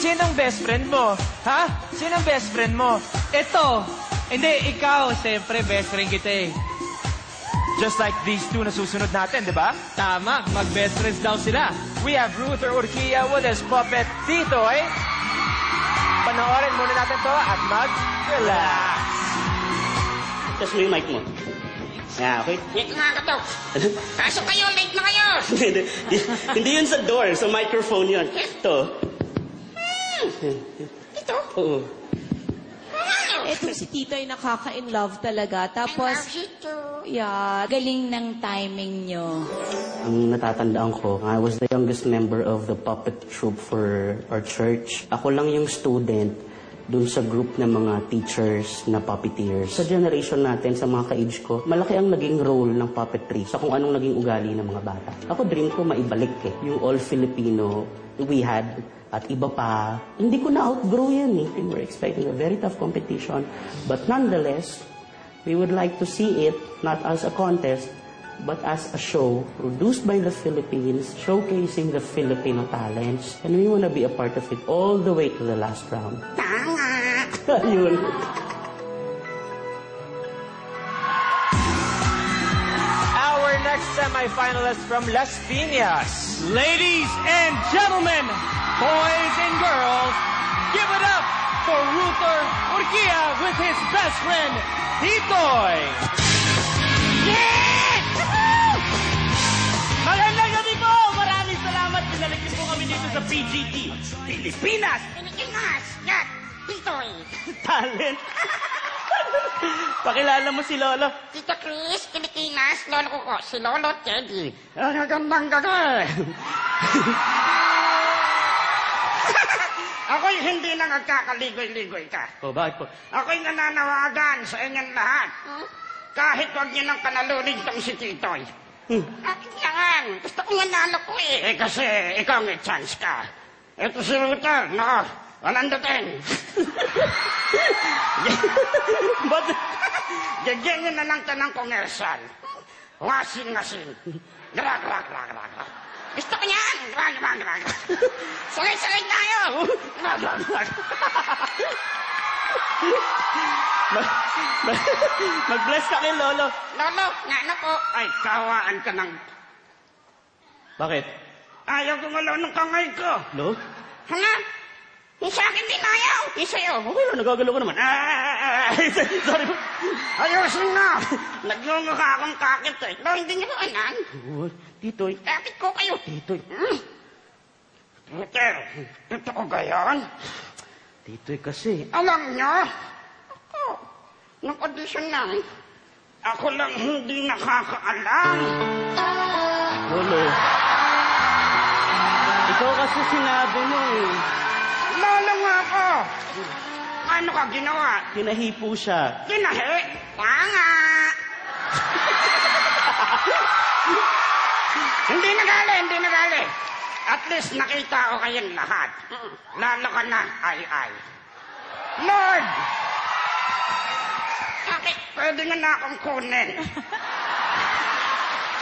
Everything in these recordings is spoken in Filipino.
Sinong best friend mo? Ha? Sinong best friend mo? Ito. Hindi, ikaw. Siyempre, best friend kita eh. Just like these two na susunod natin, di ba? Tama, mag-best friends daw sila. We have Ruther Urquia with his puppet Titoy. Panoorin muna natin to at mag-relax. Tapos mo yung mic mo. Yeah, okay? Late na ka to. Kaso kayo, late na kayo. Hindi yun sa door, sa microphone yun. Ito. Ito? Oo. Ito si Tito ay nakaka-in-love talaga. Tapos, yeah, galing ng timing nyo. Ang natatandaan ko, I was the youngest member of the puppet troupe for our church. Ako lang yung student dun sa group ng mga teachers na puppeteers. Sa generation natin, sa mga ka-age ko, malaki ang naging role ng puppetry sa kung anong naging ugali ng mga bata. Ako, dream ko maibalik eh. Yung all-Filipino we had at iba pa. Hindi ko na-outgrow yan eh. We were expecting a very tough competition. But nonetheless, we would like to see it not as a contest, but as a show produced by the Philippines, showcasing the Filipino talents. And we want to be a part of it all the way to the last round. Ayun. Our next semi-finalist from Las Piñas. Ladies and gentlemen, boys and girls, give it up for Ruther Urquia with his best friend, Titoy. Yes! Magandang gabi po! Maraming salamat. Pinalik niyo po kami dito sa PGT. Pilipinas! Pilipinas! Yan! Titoy! Talent. Pakilala mo si Lolo. Tito Chris, Pilipinas, lolo ko si Lolo Teddy. Ang gandang gabi! Ako'y hindi na nagkakaligoy-ligoy ka. Oh, bakit po? Ako'y nananawagan sa inyong lahat. Kahit wag niyo nang panalunin tong si Titoy. Akin yan. Gusto ko nanalo ko eh. Kasi ikaw may chance ka. Ito si Ruther, no? Walang dating. Ba't? Gagyan niyo na lang tanang komersal. Wasing-wasing. Grag. Gusto ko yan. Grag. Salay-salay tayo. Grag. Mag-bless ka kay Lolo. Lolo, ngano ko. Ay, kawaan ka ng... Bakit? Ayaw ko ngalaw ng kamay ko. Lo? Hala? Yung sa akin din ayaw. Yung sa'yo. Okay lang, nagagalaw ka naman. Sorry po. Ayusin na. Naglunga akong kakit eh. Lo, hindi niyo ko anan. Titoy. Kapit ko kayo. Titoy. Ruther, totoo ba yan? Titoy kasi. Alam niyo, ako, nung audition lang, ako lang hindi nakakaalam. Lolo. Ikaw kasi sinabi mo eh. Lolo nga ako. Ano ka ginawa? Tinahipo siya. Tinahi? Tanga. Hindi nagali. At least nakita ko kayong lahat. Lalo ka na, ay. Lord! Bakit pwede na akong kunin?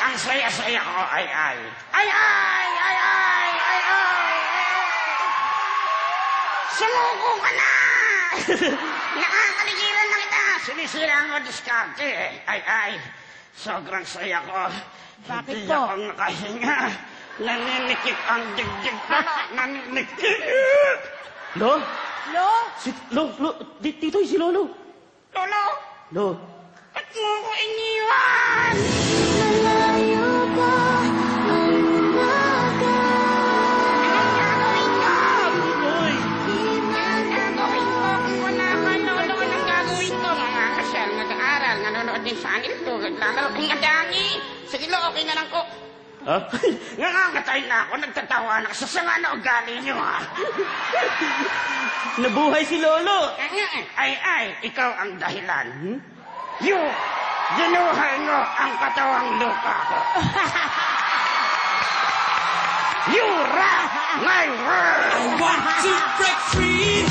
Ang saya-saya ko, ay. Sumuko ka na! Nakakaligiran na kita! Sinisira mo diskarte eh. Ay. Sobrang saya ko. Bakit Hindi po? ako nakahinga. Naninikip ang digdig ko. Naninikip! Lo? Lo? Titoy, si Lolo. Lolo, Lo. ba't mo ko iniwan? Malayo ka ang umaga. Anong gagawin ko? Titoy. Anong gagawin ko kung wala ka, Lolo? Anong gagawin ko? Mga kasyal, nag-aaral, nanonood din sa anil to. Naglalaro kong adangi. Sige, Lo, okay na lang ko. Ha? Nangangatay na ako, nagtatawa na. Sasama na ugali niyo, ha? Nabuhay si Lolo. Ay, ikaw ang dahilan. Ginuhay mo ang katawang lupa ko. You rock my world! I want to break free.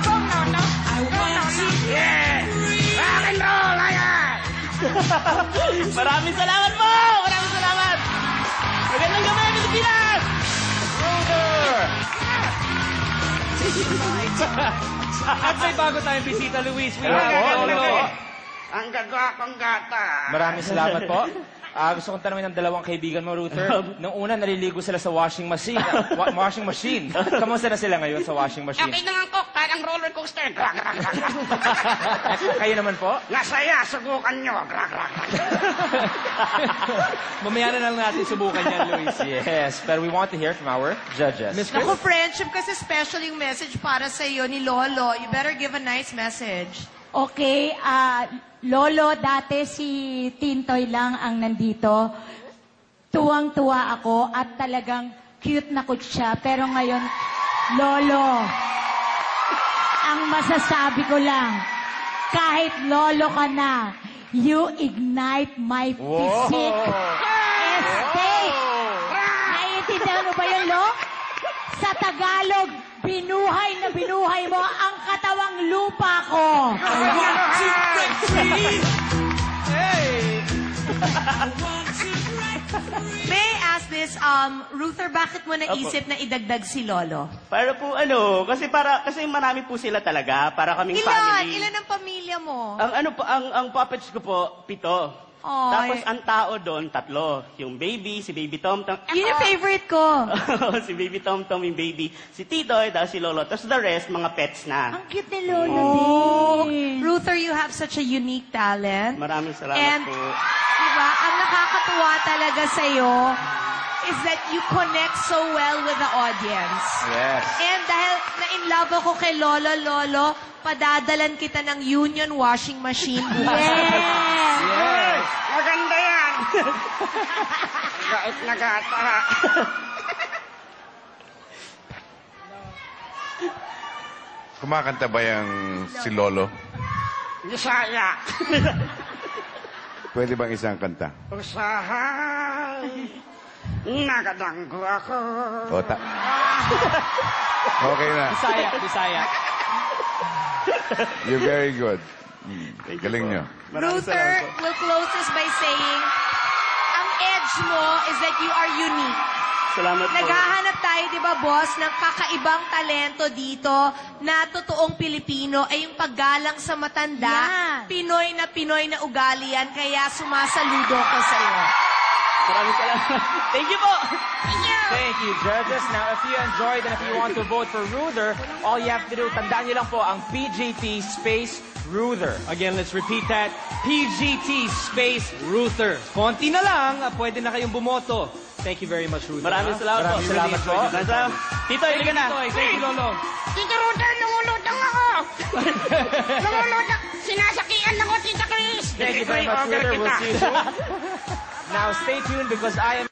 No. I want to Yeah! Rock and roll, ay! Maraming salamat po! Maraming salamat! Magandang gabi, Pilipinas! Ruther! At may bago tayong bisita, Luis. We Hello have po. Lolo. Ang gagawa kong gata. Maraming salamat po. Gusto kong tanungin ng dalawang kaibigan mo, Ruther. Nung una, naliligo sila sa washing machine. Washing machine. Kamusta na sila ngayon sa washing machine? Okay naman ko, parang roller coaster. Grak, grak, grak, grak. Kayo naman po? Nasaya, subukan nyo. Grak, grak, grak. Mamaya na lang natin subukan yan, Luis. Yes, but we want to hear from our judges. Miss Chris? Naku, friendship kasi special yung message para sa iyo ni Lolo. You better give a nice message. Okay, Lolo, dati si Tintoy lang ang nandito. Tuwang-tuwa ako at talagang cute na cute siya. Pero ngayon, Lolo, ang masasabi ko lang, kahit Lolo ka na, you ignite my physique. Estate! Naiintindihan mo ba yun, Lo? Sa Tagalog, binuhay na binuhay mo ang katawang lupa ko. I want to break free. Hey! I want to break free. May I ask this, Ruther, bakit mo naisip na idagdag si Lolo? Para po kasi marami po sila talaga, para kaming Ilan? family. Ilan ang pamilya mo? Ang puppets ko po, 7. Ay. Tapos ang tao doon, 3. Yung baby, si Baby Tom Tom. Yun yung favorite ko. Si Baby Tom Tom, yung baby. Si Titoy, tapos si Lolo. Tapos the rest, mga pets na. Ang cute ni Lolo din. Ruther, you have such a unique talent. Maraming salamat And, po. diba, ang nakakatuwa talaga sa'yo is that you connect so well with the audience. Yes. And dahil na-in love ako kay Lolo, padadalan kita ng Union washing machine. Yes! Yes! Maganda yan! Gait na gata. Kumakanta ba yung si Lolo? Bisaya. Pwede bang isang kanta? Usahay. Nagadanggo ako. Okay na. Bisaya. You're very good. Galing nyo. Maraming Ruther salamat po. will close this by saying, ang edge mo is that you are unique. Salamat po. Naghahanap tayo, di ba, boss, ng kakaibang talento dito na totoong Pilipino ay yung paggalang sa matanda. Yan. Pinoy na ugali yan, kaya sumasaludo ko sa'yo. Maraming salamat. Thank you po! Thank you, judges. Now, if you enjoyed and if you want to vote for Ruther, all you have to do, tandaan niyo lang po ang PGT space Ruther. Again, let's repeat that. PGT space Ruther. Konti na lang, pwede na kayong bumoto. Thank you very much, Ruther. Maraming salamat po. Maraming salamat po. Maraming salamat. Tito, ilika na. Thank you, Lolo. Tito Ruther, nangulutang ako. Nangulutang. Sinasakian ako, Tita Chris. Thank you very much, Ruther. We'll see you soon. Now, stay tuned because I am